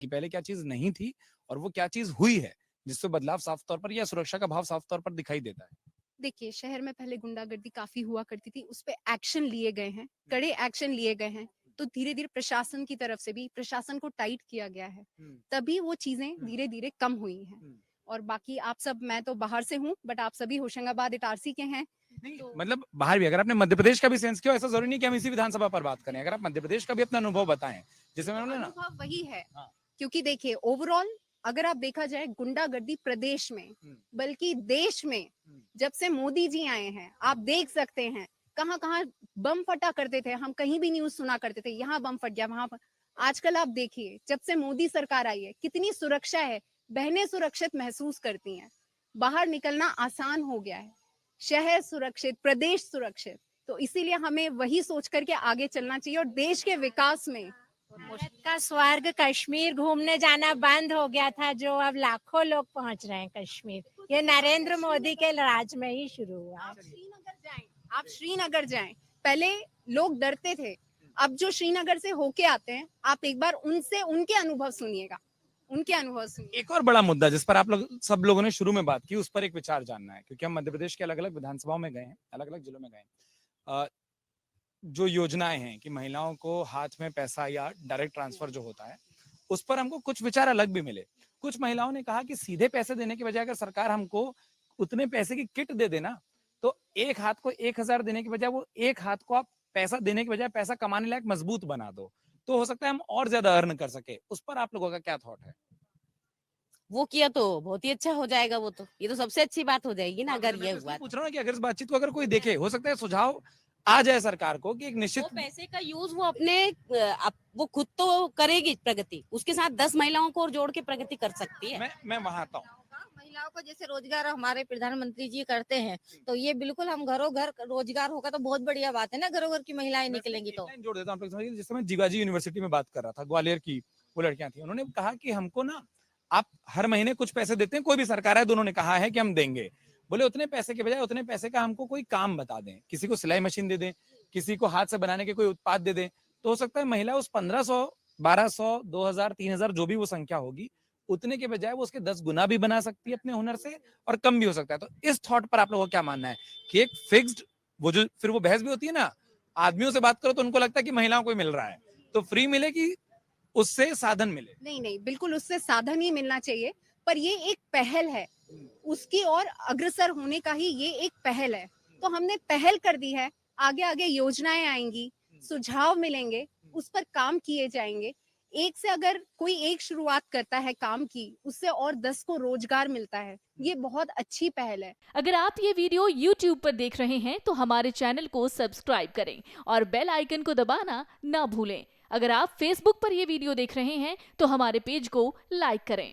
कि पहले क्या चीज नहीं थी और वो क्या चीज हुई है, जिससे बदलाव साफ तौर पर या सुरक्षा का भाव साफ तौर पर दिखाई देता है। देखिए, शहर में पहले गुंडागर्दी काफ़ी हुआ करती थी, उस पे एक्शन लिए गए हैं, कड़े एक्शन लिए गए हैं। तो धीरे-धीरे प्रशासन की तरफ से भी प्रशासन को टाइट किया गया है, तभी वो चीज़ें धीरे-धीरे कम हुई हैं। और बाकी आप सब, मैं तो बाहर से हूँ, बट आप सभी होशंगाबाद इटारसी के हैं, नहीं, तो मतलब बाहर भी अगर आपने मध्य प्रदेश का भी सेंस किया, ऐसा जरूरी नहीं कि हम इसी विधानसभा पर बात करें। अगर आप मध्य प्रदेश का भी अपना अनुभव बताएं, जैसे मैंने बोला ना। अनुभव वही है। हाँ। क्योंकि देखिए, ओवरऑल अगर आप देखा जाए गुंडागर्दी प्रदेश में, बल्कि देश में, जब से मोदी जी आए हैं, आप देख सकते हैं कहाँ-कहाँ बम फटा करते थे, हम कहीं भी न्यूज़ सुना करते थे, यहाँ बम फट गया, वहाँ पर। आजकल आप देखिए, जब से मोदी सरकार आई है, कितनी सुरक्षा है, बहनें सुरक्षित महसूस करती हैं, बाहर निकलना आसान हो गया है, शहर सुरक्षित, प्रदेश सुरक्षित। तो इसीलिए हमें वही सोच करके आगे चलना चाहिए और देश के विकास में। भारत का स्वर्ग कश्मीर घूमने जाना बंद हो गया था, जो अब लाखों लोग पहुंच रहे हैं कश्मीर। ये नरेंद्र मोदी के राज में ही शुरू हुआ। आप श्रीनगर जाएं, पहले लोग डरते थे, अब जो श्रीनगर से होके आते हैं, आप एक बार उनसे उनके अनुभव सुनिएगा, उनके अनुभव सुनिए। एक और बड़ा मुद्दा जिस पर आप लोग सब लोगों ने शुरू में बात की, उस पर एक विचार जानना है, क्योंकि हम मध्य प्रदेश के अलग अलग विधानसभाओं में गए हैं, अलग अलग जिलों में गए हैं। जो योजनाएं हैं कि महिलाओं को हाथ में पैसा या डायरेक्ट ट्रांसफर जो होता है, उस पर हमको कुछ विचार अलग भी मिले। कुछ महिलाओं ने कहा कि सीधे पैसे देने की बजाय अगर सरकार हमको उतने पैसे की किट दे देना, तो एक हाथ को 1,000 देने की बजाय वो एक हाथ को आप पैसा देने की बजाय पैसा कमाने लायक मजबूत बना दो, तो हो सकता है हम और ज्यादा अर्न कर सके। उस पर आप लोगों का क्या थॉट है? वो किया तो बहुत ही अच्छा हो जाएगा। वो तो ये तो सबसे अच्छी बात हो जाएगी ना, अगर ये हुआ। पूछ रहा हूँ कि अगर इस बातचीत को अगर कोई देखे, हो सकता है सुझाव आ जाए सरकार को कि एक निश्चित वो पैसे का यूज वो अपने वो खुद तो करेगी प्रगति, उसके साथ 10 महिलाओं को और जोड़ के प्रगति कर सकती है। मैं वहां आता हूँ। महिलाओं को जैसे रोजगार हमारे प्रधानमंत्री जी करते हैं, तो ये बिल्कुल हम घरों घर रोजगार होगा तो बहुत बढ़िया बात है ना, घरों घर की महिलाएं निकलेंगी तो। जोड़ देता हूँ। जिस समय जीवाजी यूनिवर्सिटी में बात कर रहा था, ग्वालियर की वो लड़कियां थी, उन्होंने कहा कि हमको ना आप हर महीने कुछ पैसे देते हैं, कोई भी सरकार है, दोनों ने कहा है कि हम देंगे। बोले उतने पैसे के बजाय उतने पैसे का हमको कोई काम बता दें, किसी को सिलाई मशीन दे दें, किसी को हाथ से बनाने के कोई उत्पाद दे दें, तो हो सकता है महिला उस 1,500, 1,200, 2,000, 3,000 जो भी वो संख्या होगी, उतने के बजाय वो उसके 10 गुना भी बना सकती है अपने हुनर से, और कम भी हो सकता है। तो इस थॉट पर आप लोगों का क्या मानना है कि एक फिक्स्ड, वो जो फिर वो बहस भी होती है ना, आदमियों से बात करो तो उनको लगता है कि महिलाओं को मिल रहा है, तो फ्री मिले कि उससे साधन मिले? नहीं नहीं, बिल्कुल उससे साधन ही मिलना चाहिए, पर ये एक पहल है, उसकी और अग्रसर होने का ही ये एक पहल है। तो हमने पहल कर दी है, आगे आगे योजनाएं आएंगी, सुझाव मिलेंगे, उस पर काम किए जाएंगे। एक से अगर कोई एक शुरुआत करता है काम की, उससे और 10 को रोजगार मिलता है, ये बहुत अच्छी पहल है। अगर आप ये वीडियो YouTube पर देख रहे हैं तो हमारे चैनल को सब्सक्राइब करें और बेल आइकन को दबाना ना भूलें। अगर आप Facebook पर ये वीडियो देख रहे हैं तो हमारे पेज को लाइक करें।